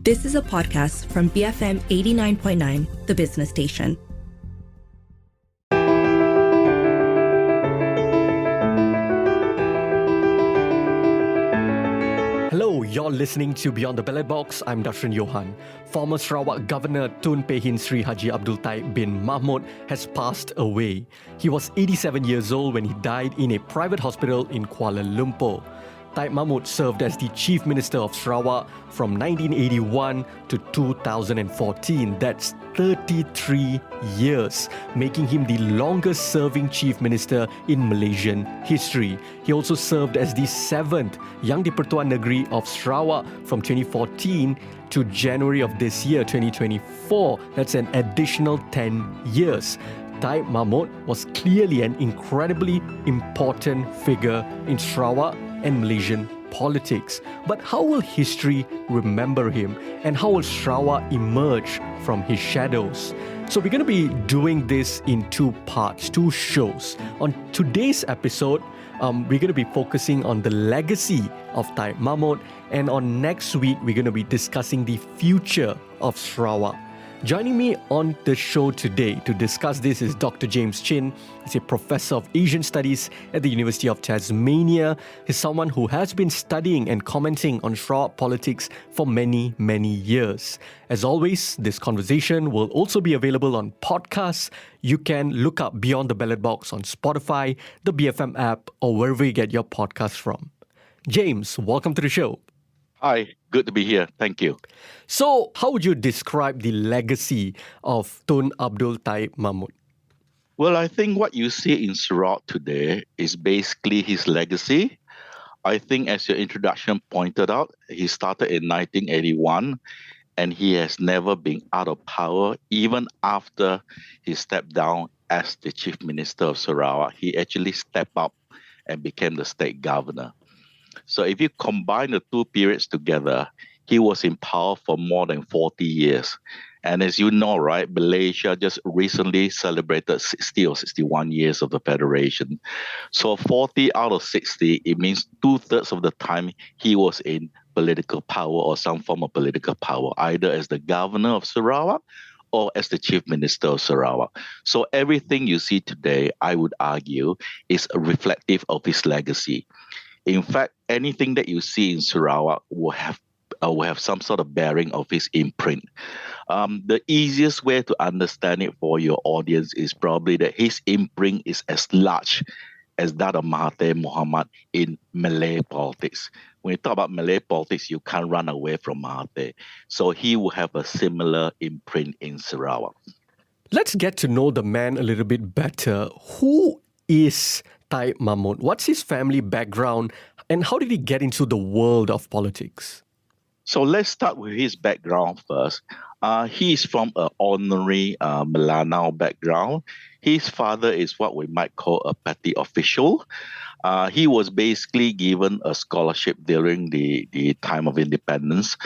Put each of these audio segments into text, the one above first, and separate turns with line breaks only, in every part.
This is a podcast from BFM 89.9, the business station.
Hello, you're listening to Beyond the Ballot Box. I'm Dr. Johan. Former Sarawak Governor Tun Pehin Sri Haji Abdul Taib bin Mahmud has passed away. He was 87 years old when he died in a private hospital in Kuala Lumpur. Taib Mahmud served as the Chief Minister of Sarawak from 1981 to 2014. That's 33 years, making him the longest-serving Chief Minister in Malaysian history. He also served as the 7th Young di-Pertua Negeri of Sarawak from 2014 to January of this year, 2024. That's an additional 10 years. Taib Mahmud was clearly an incredibly important figure in Sarawak and Malaysian politics. But how will history remember him, and how will Sarawak emerge from his shadows? So we're going to be doing this in two parts, two shows. On today's episode, we're going to be focusing on the legacy of Taib Mahmud, and on next week, we're going to be discussing the future of Sarawak. Joining me on the show today to discuss this is Dr. James Chin. He's a professor of Asian Studies at the University of Tasmania. He's someone who has been studying and commenting on Sarawak politics for many, many years. As always, this conversation will also be available on podcasts. You can look up Beyond the Ballot Box on Spotify, the BFM app, or wherever you get your podcasts from. James, welcome to the show.
Hi, good to be here. Thank you.
So, how would you describe the legacy of Tun Abdul Taib Mahmud?
Well, I think what you see in Sarawak today is basically his legacy. I think, as your introduction pointed out, he started in 1981 and he has never been out of power, even after he stepped down as the Chief Minister of Sarawak. He actually stepped up and became the state governor. So if you combine the two periods together, he was in power for more than 40 years. And as you know, right, Malaysia just recently celebrated 60 or 61 years of the federation. So 40 out of 60, it means 2/3 of the time he was in political power or some form of political power, either as the governor of Sarawak or as the Chief Minister of Sarawak. So everything you see today, I would argue, is reflective of his legacy. In fact, anything that you see in Sarawak will have some sort of bearing of his imprint. The easiest way to understand it for your audience is probably that his imprint is as large as that of Mahathir Mohamad in Malay politics. When you talk about Malay politics, you can't run away from Mahathir. So he will have a similar imprint in Sarawak.
Let's get to know the man a little bit better. Who is Taib Mahmud? What's his family background, and how did he get into the world of politics?
So let's start with his background first. He is from an ordinary Melanau background. His father is what we might call a petty official. He was basically given a scholarship during the time of independence,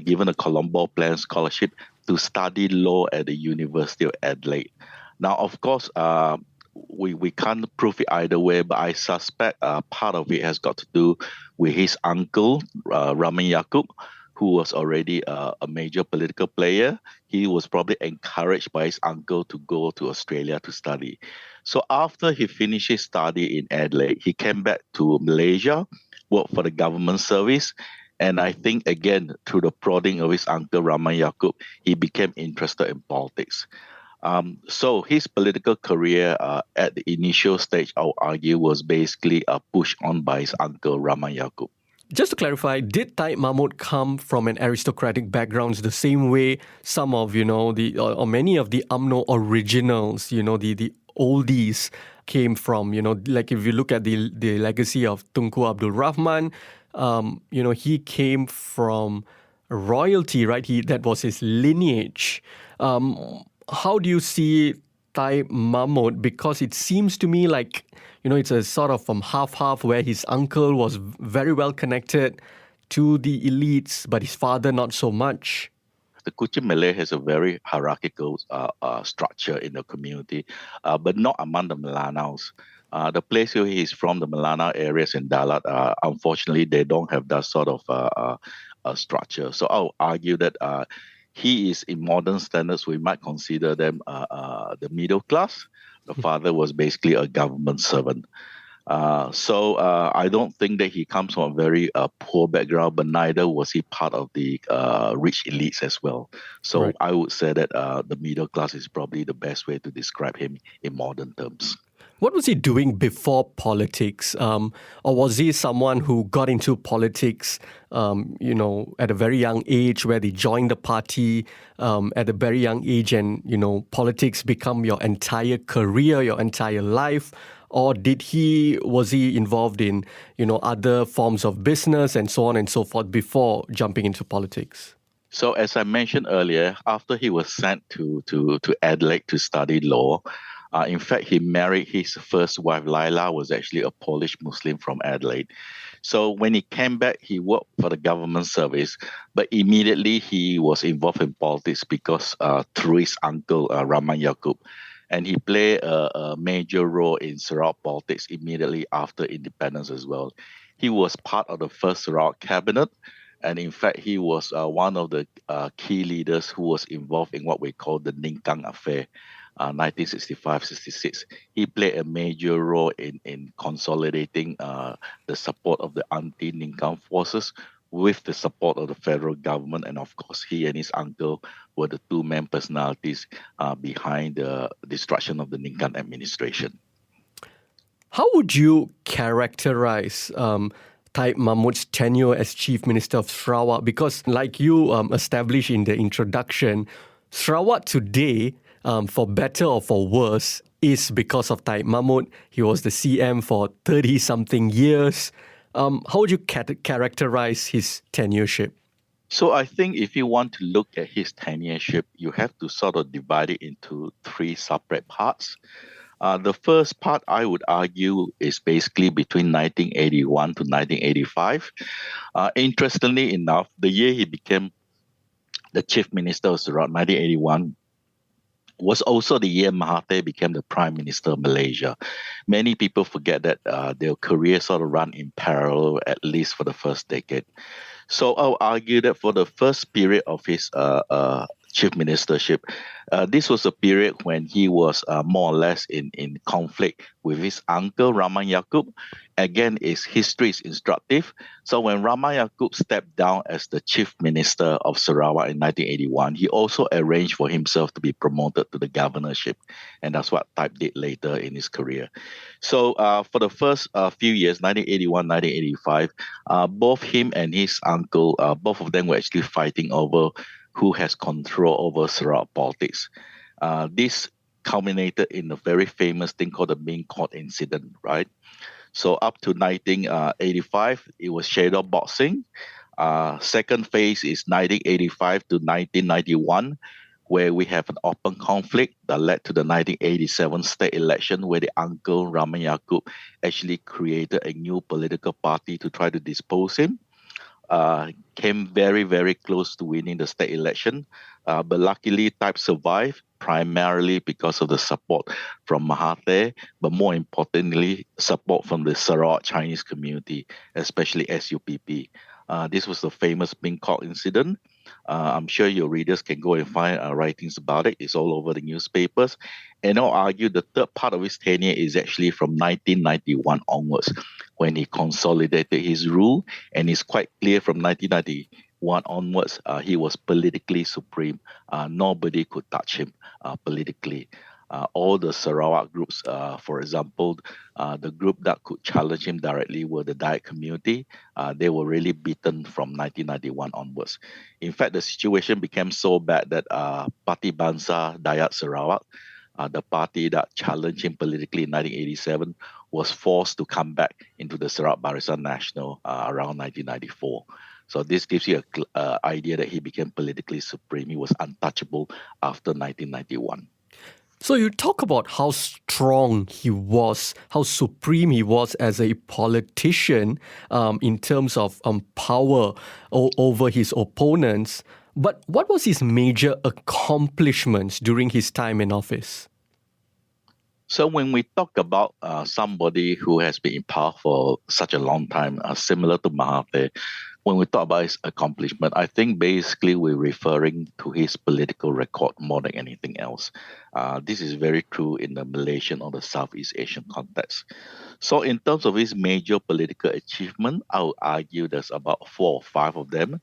given a Colombo Plan scholarship to study law at the University of Adelaide. Now, of course, we can't prove it either way, but I suspect part of it has got to do with his uncle, Rahman Yaakob, who was already a major political player. He was probably encouraged by his uncle to go to Australia to study. So after he finished his study in Adelaide, he came back to Malaysia, worked for the government service, and I think, again, through the prodding of his uncle, Rahman Yaakob, he became interested in politics. So his political career at the initial stage, I would argue, was basically pushed on by his uncle, Rahman Yaakob.
Just to clarify, did Taib Mahmud come from an aristocratic background the same way some of, or many of the UMNO originals, the oldies came from, like if you look at the legacy of Tunku Abdul Rahman, he came from royalty, right? That was his lineage. How do you see Taib Mahmud? Because it seems to me like, it's a sort of from half-half where his uncle was very well connected to the elites, but his father not so much.
The Kuching Malay has a very hierarchical structure in the community, but not among the Melanaus. The place where he's from, the Melanau areas in Dalat, unfortunately, they don't have that sort of structure. So I'll argue that he is, in modern standards, we might consider them the middle class. The father was basically a government servant. So I don't think that he comes from a very poor background, but neither was he part of the rich elites as well. So
Right.
I would say that the middle class is probably the best way to describe him in modern terms.
What was he doing before politics? Or was he someone who got into politics, at a very young age, where they joined the party at a very young age and, politics become your entire career, your entire life? Or was he involved in, other forms of business and so on and so forth before jumping into politics?
So as I mentioned earlier, after he was sent to Adelaide to study law, in fact, he married his first wife. Laila was actually a Polish Muslim from Adelaide. So when he came back, he worked for the government service, but immediately he was involved in politics because through his uncle, Rahman Yaakob, and he played a major role in Sarawak politics immediately after independence as well. He was part of the first Sarawak cabinet, and in fact, he was one of the key leaders who was involved in what we call the Ningkang affair. 1965-66, he played a major role in consolidating the support of the anti-Ningkang forces with the support of the federal government. And of course, he and his uncle were the two main personalities behind the destruction of the Ningkang administration.
How would you characterize Taib Mahmud's tenure as Chief Minister of Sarawak? Because like you established in the introduction, Sarawak today, for better or for worse, is because of Taib Mahmud. He was the CM for 30-something years. How would you characterize his tenureship?
So I think if you want to look at his tenureship, you have to sort of divide it into three separate parts. The first part, I would argue, is basically between 1981 to 1985. Interestingly enough, the year he became the Chief Minister of Sarawak, 1981, was also the year Mahathir became the Prime Minister of Malaysia. Many people forget that their career sort of ran in parallel, at least for the first decade. So I'll argue that for the first period of his chief ministership, this was a period when he was more or less in conflict with his uncle, Rahman Yaakob. Again, his history is instructive. So when Rahman Yaakob stepped down as the chief minister of Sarawak in 1981, he also arranged for himself to be promoted to the governorship. And that's what Taib did later in his career. So for the first few years, 1981, 1985, both him and his uncle, both of them were actually fighting over who has control over Sarawak politics. This culminated in a very famous thing called the Main Court incident, right? So up to 1985, it was shadow boxing. Second phase is 1985 to 1991, where we have an open conflict that led to the 1987 state election, where the uncle, Rahman Yaakob, actually created a new political party to try to dispose him. Came very, very close to winning the state election. But luckily, Taib survived, primarily because of the support from Mahathir, but more importantly, support from the Sarawak Chinese community, especially SUPP. This was the famous Ming Kok incident. I'm sure your readers can go and find writings about it. It's all over the newspapers. And I'll argue the third part of his tenure is actually from 1991 onwards, when he consolidated his rule. And it's quite clear from 1991 onwards, he was politically supreme. Nobody could touch him politically. All the Sarawak groups, for example, the group that could challenge him directly were the Dayak community. They were really beaten from 1991 onwards. In fact, the situation became so bad that Parti Bangsa Dayak Sarawak, the party that challenged him politically in 1987, was forced to come back into the Sarawak Barisan Nasional around 1994. So this gives you an idea that he became politically supreme. He was untouchable after 1991.
So you talk about how strong he was, how supreme he was as a politician in terms of power over his opponents. But what was his major accomplishments during his time in office?
So when we talk about somebody who has been in power for such a long time, similar to Mahathir, when we talk about his accomplishment, I think basically we're referring to his political record more than anything else. This is very true in the Malaysian or the Southeast Asian context. So in terms of his major political achievement, I would argue there's about 4 or 5 of them.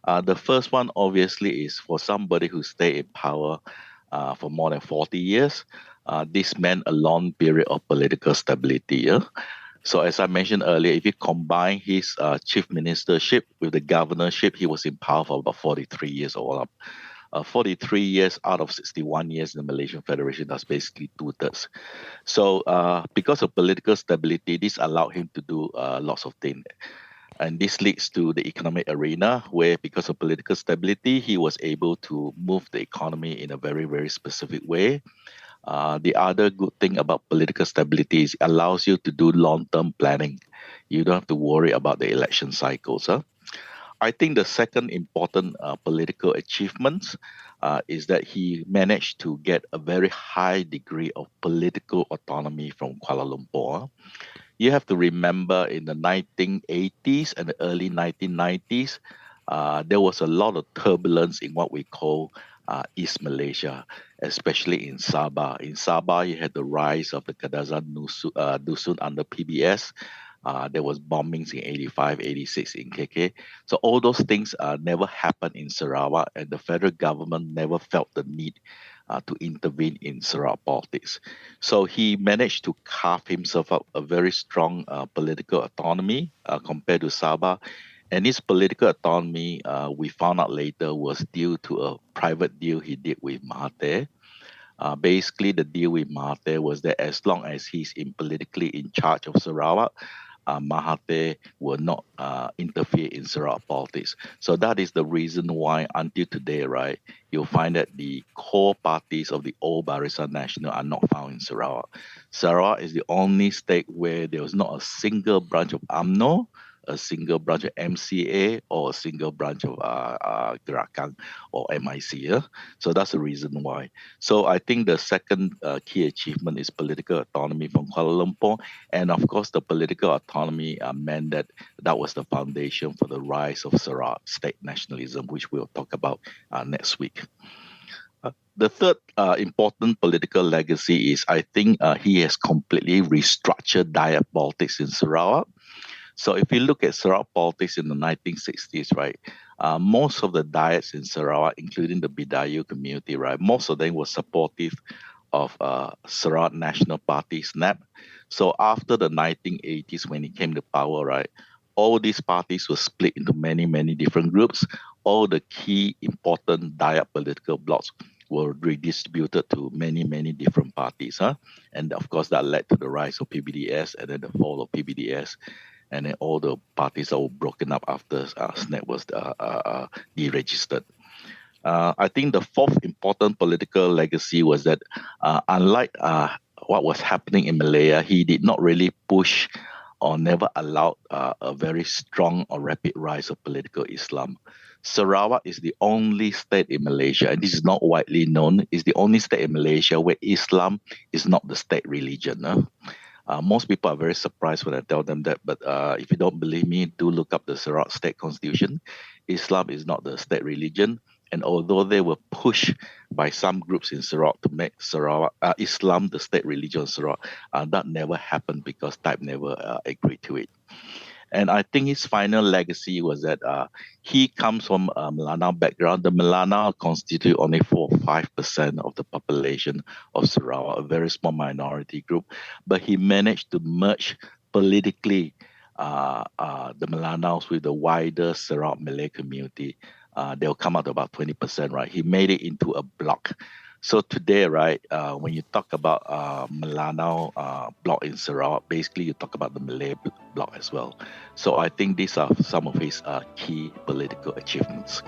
The first one, obviously, is for somebody who stayed in power for more than 40 years. This meant a long period of political stability. Yeah? So as I mentioned earlier, if you combine his chief ministership with the governorship, he was in power for about 43 years all up. 43 years out of 61 years in the Malaysian Federation, that's basically 2/3. So because of political stability, this allowed him to do lots of things. And this leads to the economic arena where, because of political stability, he was able to move the economy in a very, very specific way. The other good thing about political stability is it allows you to do long-term planning. You don't have to worry about the election cycles. I think the second important political achievement is that he managed to get a very high degree of political autonomy from Kuala Lumpur. You have to remember in the 1980s and the early 1990s, there was a lot of turbulence in what we call East Malaysia, especially in Sabah. In Sabah, you had the rise of the Kadazan Dusun under PBS. There was bombings in 85, 86 in KK. So all those things never happened in Sarawak, and the federal government never felt the need to intervene in Sarawak politics. So he managed to carve himself up a very strong political autonomy compared to Sabah. And his political autonomy, we found out later, was due to a private deal he did with Mahathir. Basically, the deal with Mahathir was that as long as he's politically in charge of Sarawak, Mahathir will not interfere in Sarawak politics. So that is the reason why until today, right, you'll find that the core parties of the old Barisan Nasional are not found in Sarawak. Sarawak is the only state where there was not a single branch of UMNO, a single branch of MCA, or a single branch of Gerakan or MIC. Yeah? So that's the reason why. So I think the second key achievement is political autonomy from Kuala Lumpur. And of course, the political autonomy meant that was the foundation for the rise of Sarawak state nationalism, which we'll talk about next week. The third important political legacy is, I think, he has completely restructured diet politics in Sarawak. So if you look at Sarawak politics in the 1960s, right, most of the diets in Sarawak, including the Bidayu community, right, most of them were supportive of Sarawak National Party, SNAP. So after the 1980s, when he came to power, right, all these parties were split into many, many different groups. All the key important diet political blocs were redistributed to many, many different parties. And of course, that led to the rise of PBDS and then the fall of PBDS. And then all the parties are broken up after SNAP was deregistered. I think the fourth important political legacy was that unlike what was happening in Malaya, he did not really push or never allowed a very strong or rapid rise of political Islam. Sarawak is the only state in Malaysia, and this is not widely known, is the only state in Malaysia where Islam is not the state religion. Most people are very surprised when I tell them that, but if you don't believe me, do look up the Sarawak State Constitution. Islam is not the state religion, and although they were pushed by some groups in Sarawak to make Sarawak Islam the state religion of Sarawak, that never happened because Taib never agreed to it. And I think his final legacy was that he comes from a Melanau background. The Melanau constitute only 4 or 5% of the population of Sarawak, a very small minority group. But he managed to merge politically the Melanaus with the wider Sarawak Malay community. They'll come out to about 20%, right? He made it into a bloc. So today, right, when you talk about Melanau bloc in Sarawak, basically you talk about the Malay bloc as well. So I think these are some of his key political achievements.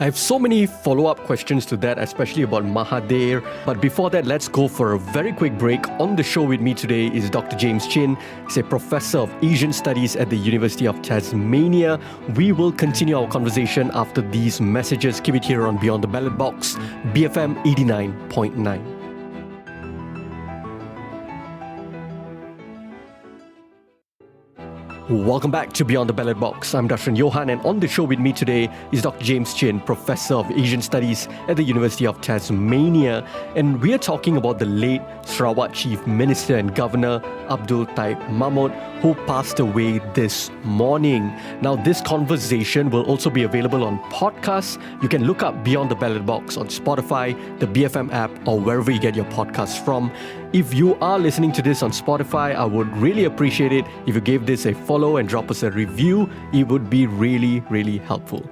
I have so many follow-up questions to that, especially about Mahathir. But before that, let's go for a very quick break. On the show with me today is Dr. James Chin. He's a professor of Asian Studies at the University of Tasmania. We will continue our conversation after these messages. Keep it here on Beyond the Ballot Box, BFM 89.9. Welcome back to Beyond the Ballot Box. I'm Dr. Johan, and on the show with me today is Dr. James Chin, Professor of Asian Studies at the University of Tasmania. And we are talking about the late Sarawak Chief Minister and Governor, Abdul Taib Mahmud, who passed away this morning. Now, this conversation will also be available on podcasts. You can look up Beyond the Ballot Box on Spotify, the BFM app, or wherever you get your podcasts from. If you are listening to this on Spotify, I would really appreciate it if you gave this a follow and drop us a review. It would be really, really helpful.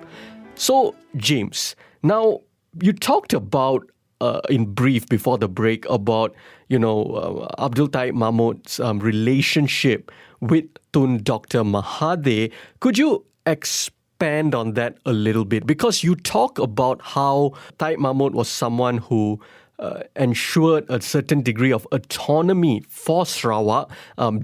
So, James, now you talked about in brief before the break about, Abdul Taib Mahmud's relationship with Tun Dr Mahadi. Could you expand on that a little bit? Because you talk about how Taib Mahmud was someone who ensured a certain degree of autonomy for Sarawak,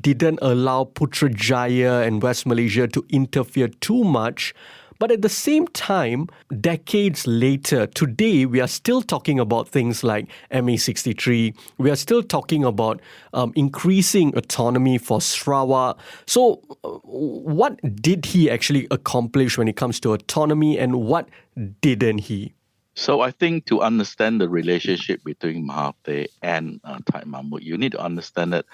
didn't allow Putrajaya and West Malaysia to interfere too much. But at the same time, decades later, today, we are still talking about things like MA63. We are still talking about increasing autonomy for Sarawak. So what did he actually accomplish when it comes to autonomy, and what didn't he?
So I think to understand the relationship between Mahathir and Taib Mahmud, you need to understand that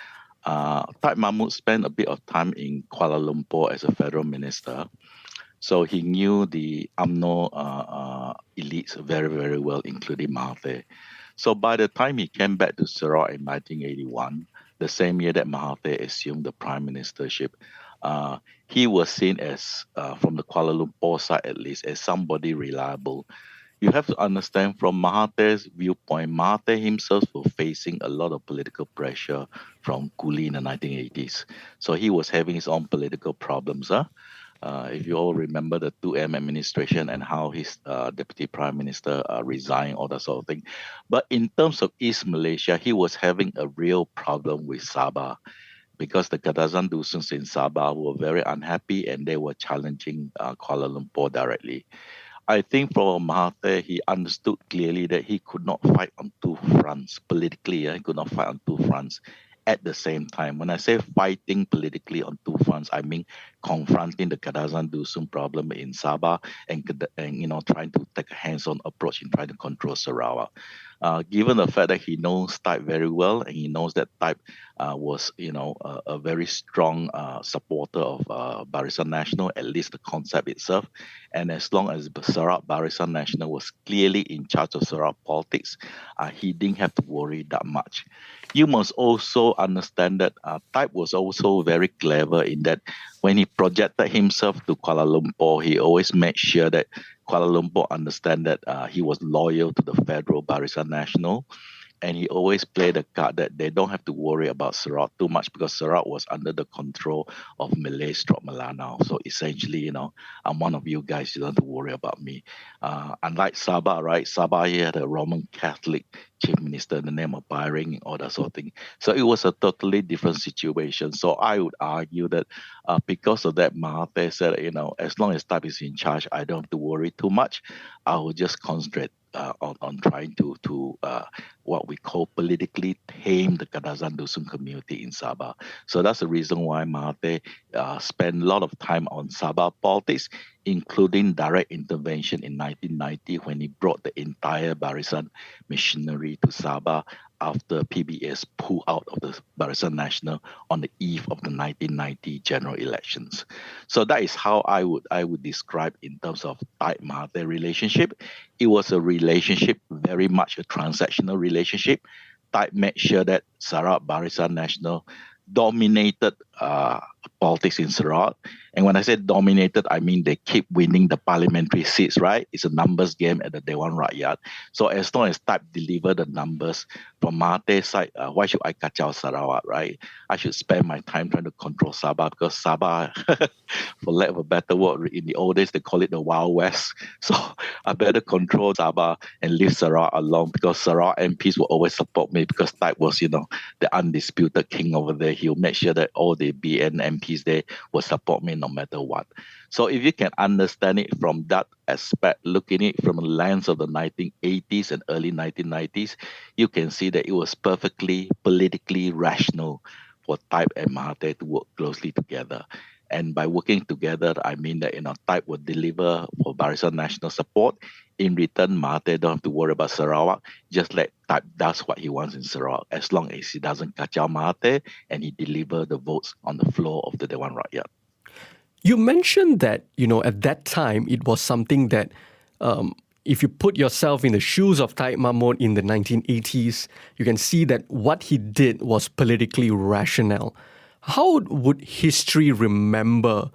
Taib Mahmud spent a bit of time in Kuala Lumpur as a federal minister. So he knew the UMNO elites very, very well, including Mahathir. So by the time he came back to Sarawak in 1981, the same year that Mahathir assumed the prime ministership, he was seen as, from the Kuala Lumpur side at least, as somebody reliable. You have to understand from Mahathir's viewpoint, Mahathir himself was facing a lot of political pressure from Kuli in the 1980s. So he was having his own political problems. If you all remember the 2M administration and how his deputy prime minister resigned, all that sort of thing. But in terms of East Malaysia, he was having a real problem with Sabah because the Kadazan Dusuns in Sabah were very unhappy and they were challenging Kuala Lumpur directly. I think for Mahathir, he understood clearly that he could not fight on two fronts politically. He could not fight on two fronts at the same time. When I say fighting politically on two fronts, I mean confronting the Kadazan Dusun problem in Sabah and trying to take a hands-on approach in trying to control Sarawak. Given the fact that he knows Taib very well, and he knows that Taib was, a very strong supporter of Barisan Nasional, at least the concept itself. And as long as Sarawak Barisan Nasional was clearly in charge of Sarawak politics, he didn't have to worry that much. You must also understand that Taib was also very clever in that when he projected himself to Kuala Lumpur, he always made sure that Kuala Lumpur understand that he was loyal to the federal Barisan Nasional. And he always played the card that they don't have to worry about Sarawak too much because Sarawak was under the control of Malay/Melanau. So essentially, I'm one of you guys, you don't have to worry about me. Unlike Sabah, right? Sabah here had a Roman Catholic chief minister in the name of Byring and all that sort of thing. So it was a totally different situation. So I would argue that because of that, Mahathir said, as long as Taib is in charge, I don't have to worry too much. I will just concentrate on trying to what we call politically tame the Kadazan Dusun community in Sabah. So that's the reason why Mahathir spent a lot of time on Sabah politics, including direct intervention in 1990 when he brought the entire Barisan machinery to Sabah after PBS pulled out of the Barisan Nasional on the eve of the 1990 general elections. So that is how I would describe in terms of Taib Mahathir relationship. It was a relationship, very much a transactional relationship. Taib made sure that Sarawak Barisan Nasional dominated politics in Sarawak. And when I say dominated, I mean they keep winning the parliamentary seats, right? It's a numbers game at the Dewan Rakyat. So as long as Taib deliver the numbers from Mahathir's side, why should I kacau Sarawak, right? I should spend my time trying to control Sabah because Sabah, for lack of a better word, in the old days, they call it the Wild West. So I better control Sabah and leave Sarawak alone because Sarawak MPs will always support me because Taib was, the undisputed king over there. He'll make sure that all the BN MPs there will support me no matter what. So if you can understand it from that aspect, looking at it from the lens of the 1980s and early 1990s, you can see that it was perfectly politically rational for Taib and Mahathir to work closely together. And by working together, I mean that, Taib will deliver for Barisan National support. In return, Mahathir don't have to worry about Sarawak. Just let Taib does what he wants in Sarawak, as long as he doesn't kacau Mahathir and he deliver the votes on the floor of the Dewan Rakyat.
You mentioned that, at that time, it was something that if you put yourself in the shoes of Taib Mahmud in the 1980s, you can see that what he did was politically rational. How would history remember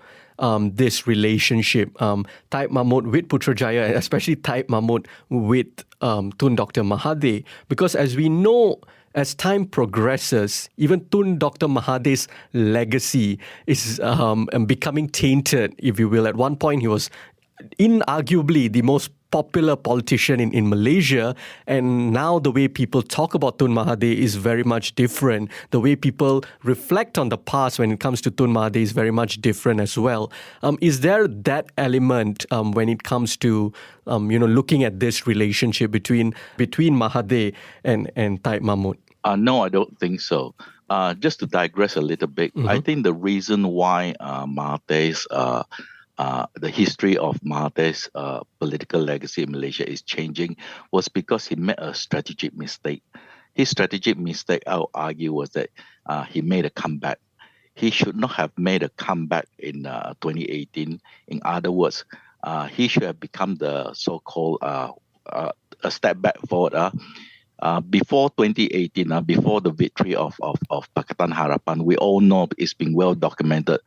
this relationship, Taib Mahmud with Putrajaya, and especially Taib Mahmud with Tun Dr Mahadi? Because as we know, as time progresses, even Tun Dr Mahadi's legacy is becoming tainted, if you will. At one point, he was inarguably the most popular politician in Malaysia, and now the way people talk about Tun Mahadi is very much different. The way people reflect on the past when it comes to Tun Mahadi is very much different as well. Is there that element when it comes to looking at this relationship between Mahadi and Taib Mahmud?
No, I don't think so. Just to digress a little bit, I think the reason why Mahathir's the history of Mahathir's political legacy in Malaysia is changing was because he made a strategic mistake. His strategic mistake, I would argue, was that he made a comeback. He should not have made a comeback in 2018. In other words, he should have become the so-called a step back forward. Before 2018, before the victory of Pakatan Harapan, we all know it's been well documented.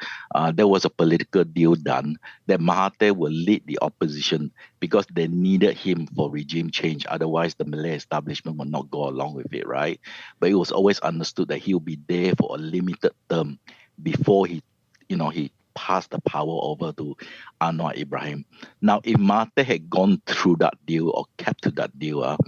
There was a political deal done that Mahathir will lead the opposition because they needed him for regime change. Otherwise, the Malay establishment would not go along with it, right? But it was always understood that he'll be there for a limited term before he passed the power over to Anwar Ibrahim. Now, if Mahathir had gone through that deal or kept to that deal,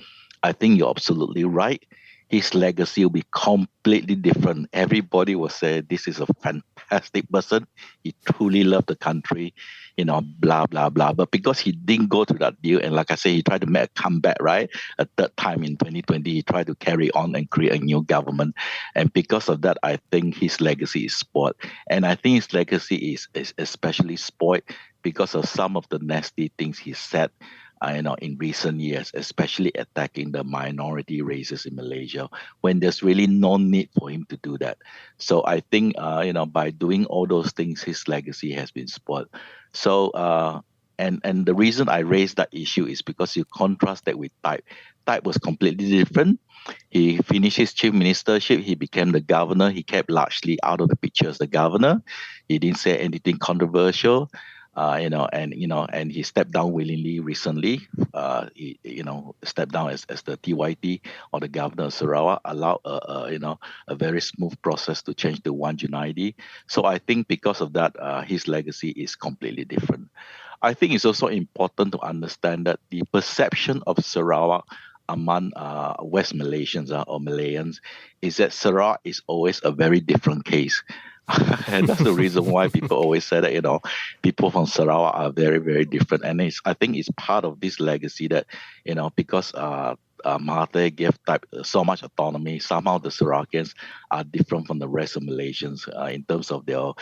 I think you're absolutely right. His legacy will be completely different. Everybody will say this is a fantastic person. He truly loved the country, blah, blah, blah. But because he didn't go through that deal, and like I say, he tried to make a comeback, right? A third time in 2020, he tried to carry on and create a new government. And because of that, I think his legacy is spoiled. And I think his legacy is especially spoiled because of some of the nasty things he said in recent years, especially attacking the minority races in Malaysia, when there's really no need for him to do that. So I think, by doing all those things, his legacy has been spoiled. So, and the reason I raised that issue is because you contrast that with Taib. Taib was completely different. He finished his chief ministership. He became the governor. He kept largely out of the picture as the governor. He didn't say anything controversial. And he stepped down willingly recently. He stepped down as the TYT or the governor of Sarawak, allowed a very smooth process to change to 1 Junaidi. So I think because of that, his legacy is completely different. I think it's also important to understand that the perception of Sarawak among West Malaysians or Malayans is that Sarawak is always a very different case. And that's the reason why people always say that, people from Sarawak are very, very different. And I think it's part of this legacy that, because Mahathir gave Taib so much autonomy, somehow the Sarawakians are different from the rest of Malaysians in terms of their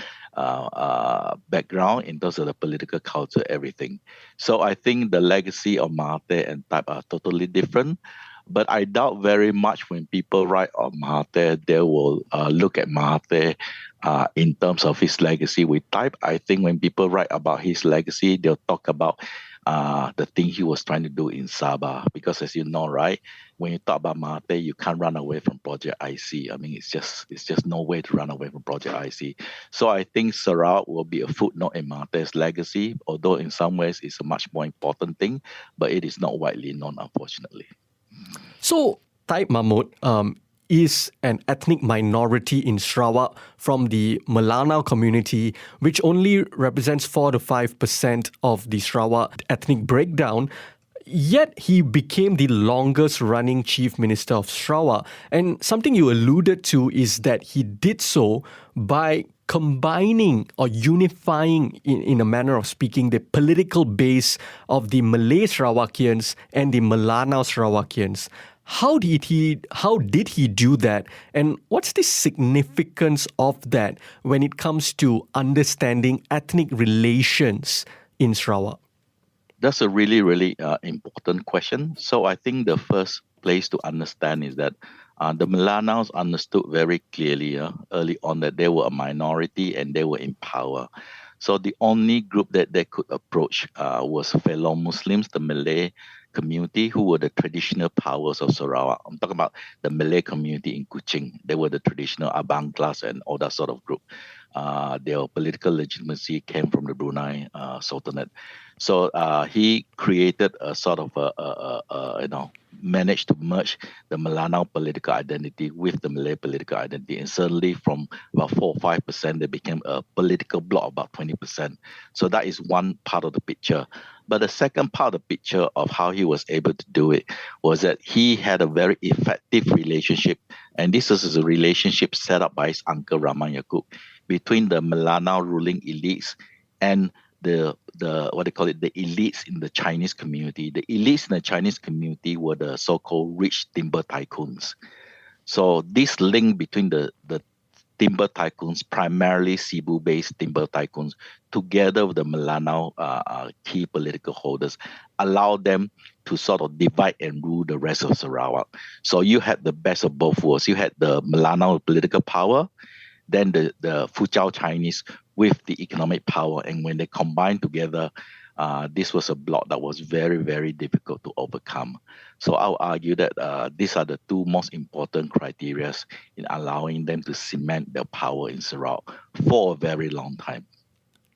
background, in terms of the political culture, everything. So I think the legacy of Mahathir and Taib are totally different. But I doubt very much when people write on Mahathir, they will look at Mahathir in terms of his legacy with Taib. I think when people write about his legacy, they'll talk about the thing he was trying to do in Sabah. Because as you know, right, when you talk about Mahathir, you can't run away from Project IC. I mean, it's just no way to run away from Project IC. So I think Sarawak will be a footnote in Mahathir's legacy, although in some ways it's a much more important thing, but it is not widely known, unfortunately.
So, Taib Mahmud is an ethnic minority in Sarawak from the Melanau community, which only represents 4 to 5% of the Sarawak ethnic breakdown. Yet he became the longest running Chief Minister of Sarawak. And something you alluded to is that he did so by combining or unifying, in a manner of speaking, the political base of the Malay Sarawakians and the Melanau Sarawakians. How did he do that? And what's the significance of that when it comes to understanding ethnic relations in Sarawak?
That's a really, really important question. So I think the first place to understand is that the Milanaos understood very clearly early on that they were a minority and they were in power. So the only group that they could approach was fellow Muslims, the Malay community, who were the traditional powers of Sarawak. I'm talking about the Malay community in Kuching. They were the traditional Abang class and all that sort of group. Their political legitimacy came from the Brunei Sultanate. So he created a sort of managed to merge the Melanau political identity with the Malay political identity. And suddenly from about 4 or 5%, they became a political bloc about 20%. So that is one part of the picture. But the second part of the picture of how he was able to do it was that he had a very effective relationship. And this is a relationship set up by his uncle Rahman Yaakob between the Melanau ruling elites and the what they call it, the elites in the Chinese community. The elites in the Chinese community were the so-called rich timber tycoons. So this link between the timber tycoons, primarily Cebu-based timber tycoons, together with the Melanau key political holders, allowed them to sort of divide and rule the rest of Sarawak. So you had the best of both worlds. You had the Melanau political power, then the Fuzhou Chinese with the economic power. And when they combined together, this was a bloc that was very, very difficult to overcome. So I'll argue that these are the two most important criteria in allowing them to cement their power in Sarawak for a very long time.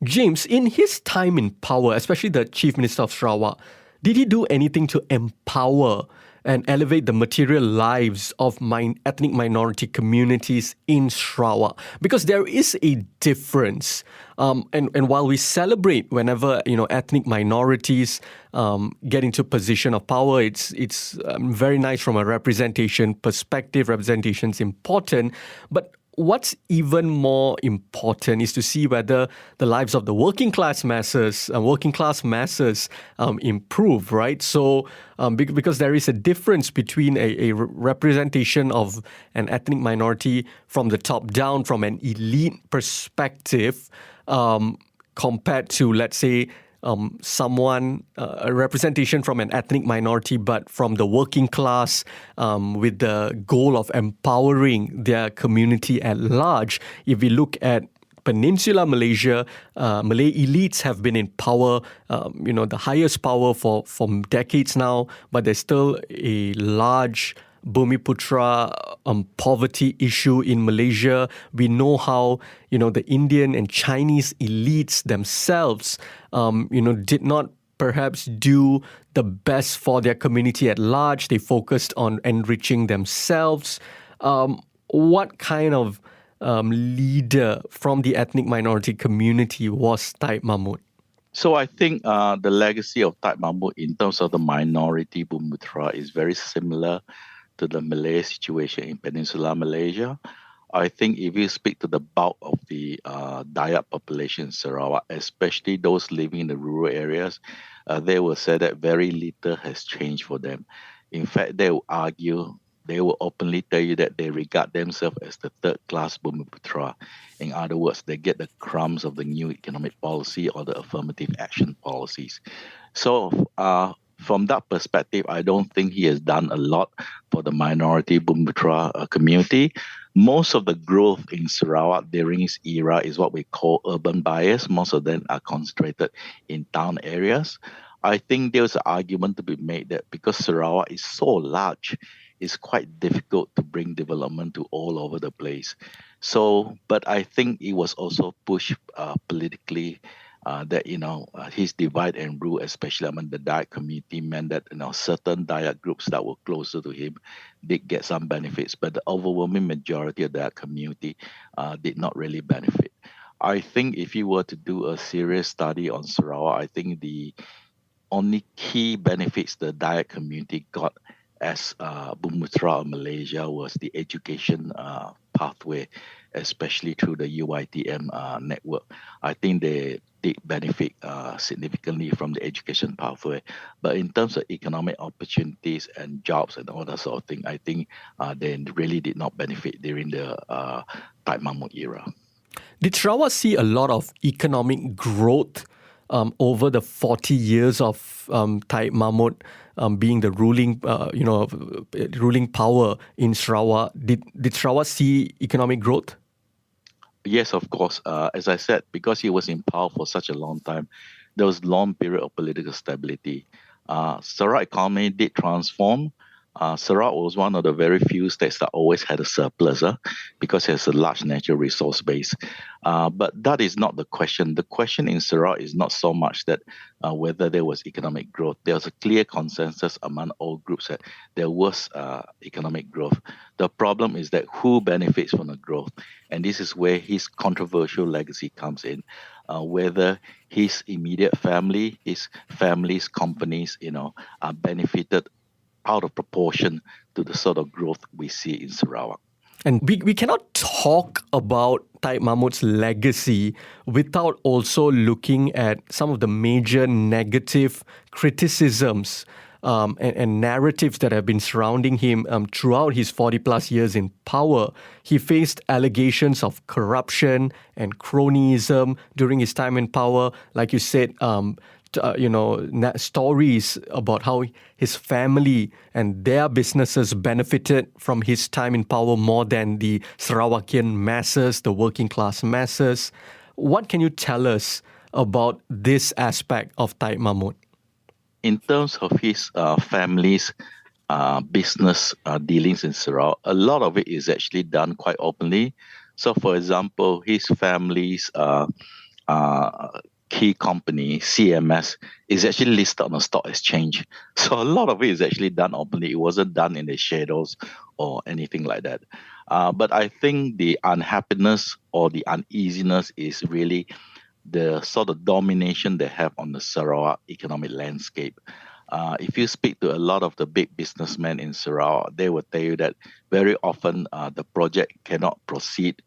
James, in his time in power, especially the Chief Minister of Sarawak, did he do anything to empower and elevate the material lives of ethnic minority communities in Sarawak? Because there is a difference. And while we celebrate whenever ethnic minorities get into position of power, it's very nice from a representation perspective. Representation is important, but what's even more important is to see whether the lives of the working class masses improve, right? So, because there is a difference between a representation of an ethnic minority from the top down, from an elite perspective, compared to, let's say, a representation from an ethnic minority, but from the working class, with the goal of empowering their community at large. If we look at Peninsular Malaysia, Malay elites have been in power, the highest power for decades now, but there's still a large Bumiputra poverty issue in Malaysia. We know how, the Indian and Chinese elites themselves, did not perhaps do the best for their community at large. They focused on enriching themselves. What kind of leader from the ethnic minority community was Taib Mahmud?
So I think the legacy of Taib Mahmud in terms of the minority Bumiputra is very similar to the Malay situation in Peninsular Malaysia. I think if you speak to the bulk of the Dayak population in Sarawak, especially those living in the rural areas, they will say that very little has changed for them. In fact, they will argue, they will openly tell you that they regard themselves as the third-class Bumiputra. In other words, they get the crumbs of the new economic policy or the affirmative action policies. So, from that perspective, I don't think he has done a lot for the minority Bumiputra community. Most of the growth in Sarawak during his era is what we call urban bias. Most of them are concentrated in town areas. I think there's an argument to be made that because Sarawak is so large, it's quite difficult to bring development to all over the place. So, but I think it was also pushed politically. That his divide and rule, especially among the Dayak community, meant that certain Dayak groups that were closer to him did get some benefits, but the overwhelming majority of that community did not really benefit. I think if you were to do a serious study on Sarawak, I think the only key benefits the Dayak community got as Bumiputra of Malaysia was the education pathway. especially through the UiTM network. I think they did benefit significantly from the education pathway. But in terms of economic opportunities and jobs and all that sort of thing, I think they really did not benefit during the Taib Mahmud era.
Did Sarawak see a lot of economic growth over the 40 years of Taib Mahmud being the ruling power in Sarawak? Did Sarawak see economic growth?
Yes, of course. As I said, because he was in power for such a long time, there was long period of political stability. Sarawak economy did transform. Sarawak was one of the very few states that always had a surplus because it has a large natural resource base. But that is not the question. The question in Sarawak is not so much that whether there was economic growth. There was a clear consensus among all groups that there was economic growth. The problem is that who benefits from the growth? And this is where his controversial legacy comes in. Whether his immediate family, his family's companies, are benefited out of proportion to the sort of growth we see in Sarawak.
And we cannot talk about Taib Mahmud's legacy without also looking at some of the major negative criticisms and narratives that have been surrounding him throughout his 40 plus years in power. He faced allegations of corruption and cronyism during his time in power. Like you said, stories about how his family and their businesses benefited from his time in power more than the Sarawakian masses, the working class masses. What can you tell us about this aspect of Taib Mahmud?
In terms of his family's business dealings in Sarawak, a lot of it is actually done quite openly. So, for example, his family's key company, CMS, is actually listed on a stock exchange. So a lot of it is actually done openly. It wasn't done in the shadows or anything like that. But I think the unhappiness or the uneasiness is really the sort of domination they have on the Sarawak economic landscape. If you speak to a lot of the big businessmen in Sarawak, they will tell you that very often the project cannot proceed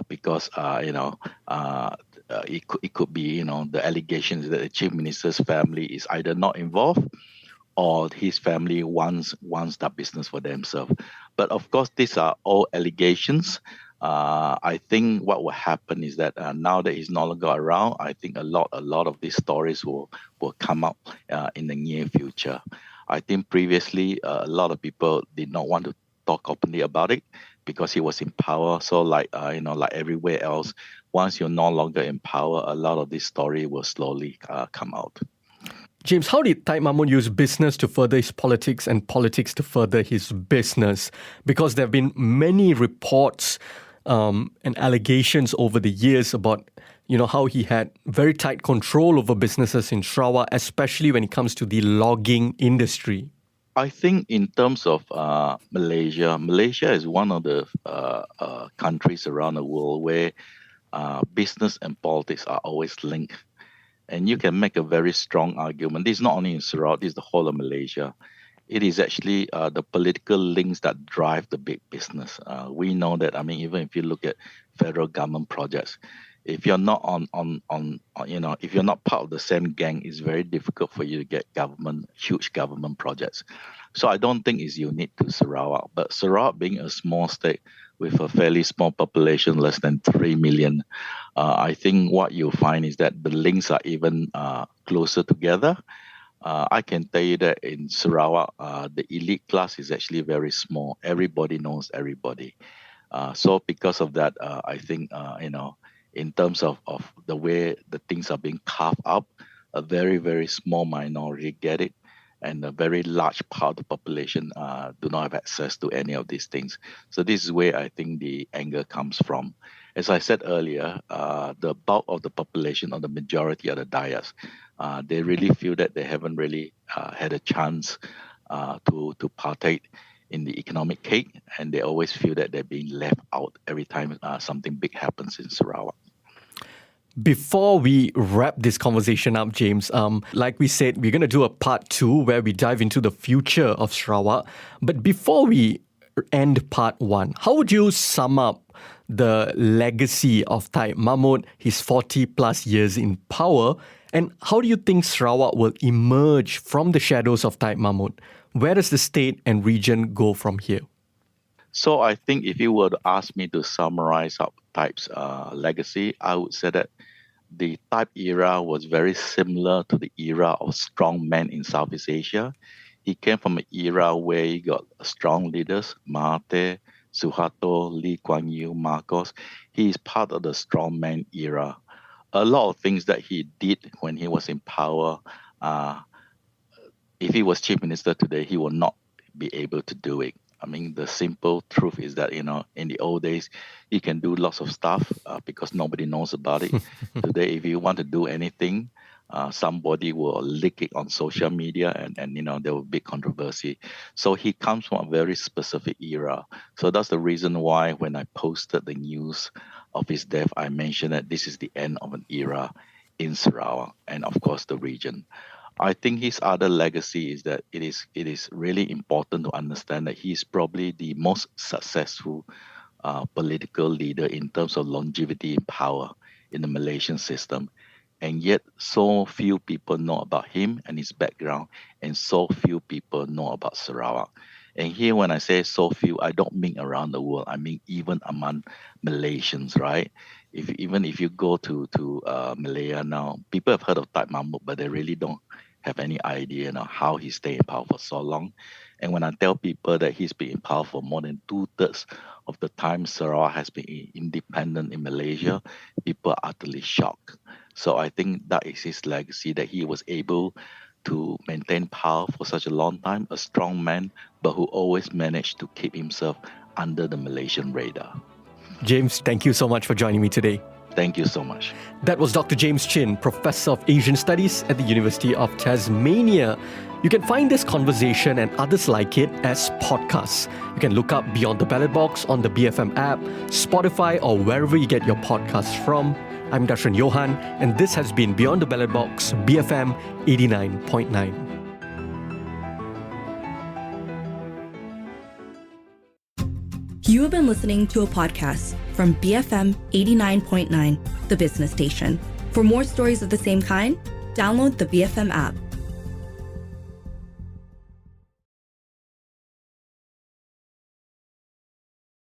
because it could be the allegations that the Chief Minister's family is either not involved or his family wants that business for themselves. But of course, these are all allegations. I think what will happen is that now that he's no longer around, I think a lot of these stories will come up in the near future. I think previously a lot of people did not want to talk openly about it because he was in power. So like everywhere else, once you're no longer in power, a lot of this story will slowly come out.
James, how did Taib Mahmud use business to further his politics and politics to further his business? Because there have been many reports and allegations over the years about how he had very tight control over businesses in Sarawak, especially when it comes to the logging industry.
I think in terms of Malaysia is one of the countries around the world where business and politics are always linked. And you can make a very strong argument. This is not only in Sarawak, this is the whole of Malaysia. It is actually the political links that drive the big business. We know that, even if you look at federal government projects, if you're not if you're not part of the same gang, it's very difficult for you to get huge government projects. So I don't think it's unique to Sarawak. But Sarawak being a small state with a fairly small population, less than 3 million, I think what you'll find is that the links are even closer together. I can tell you that in Sarawak, the elite class is actually very small. Everybody knows everybody. So because of that, I think, in terms of the way the things are being carved up, a very, very small minority get it. And a very large part of the population do not have access to any of these things. So this is where I think the anger comes from. As I said earlier, the bulk of the population, or the majority, are the Dayas. They really feel that they haven't really had a chance to partake in the economic cake, and they always feel that they're being left out every time something big happens in Sarawak.
Before we wrap this conversation up, James, like we said, we're going to do a part 2 where we dive into the future of Sarawak. But before we end part 1. How would you sum up the legacy of Taib Mahmud, his 40 plus years in power, and how do you think Sarawak will emerge from the shadows of Taib Mahmud? Where does the state and region go from here?
So I think if you were to ask me to summarize up Taib's legacy, I would say that the Taib era was very similar to the era of strongman in Southeast Asia. He came from an era where you got strong leaders, Mahathir, Suharto, Lee Kuan Yew, Marcos. He is part of the strongman era. A lot of things that he did when he was in power, if he was Chief Minister today, he will not be able to do it. I mean, the simple truth is that, in the old days, you can do lots of stuff because nobody knows about it. Today, if you want to do anything, somebody will leak it on social media and there will be controversy. So he comes from a very specific era. So that's the reason why when I posted the news of his death, I mentioned that this is the end of an era in Sarawak and, of course, the region. I think his other legacy is that it is really important to understand that he is probably the most successful political leader in terms of longevity in power in the Malaysian system. And yet so few people know about him and his background, and so few people know about Sarawak. And here when I say so few, I don't mean around the world. I mean even among Malaysians, right? Even if you go to Malaya now, people have heard of Taib Mahmud, but they really don't have any idea how he stayed in power for so long. And when I tell people that he's been in power for more than 2/3 of the time Sarawak has been independent in Malaysia, people are utterly shocked. So I think that is his legacy, that he was able to maintain power for such a long time, a strong man, but who always managed to keep himself under the Malaysian radar.
James, thank you so much for joining me today.
Thank you so much.
That was Dr. James Chin, Professor of Asian Studies at the University of Tasmania. You can find this conversation and others like it as podcasts. You can look up Beyond the Ballot Box on the BFM app, Spotify, or wherever you get your podcasts from. I'm Dr. Johan, and this has been Beyond the Ballot Box, BFM 89.9.
You have been listening to a podcast from BFM 89.9, the business station. For more stories of the same kind, download the BFM app.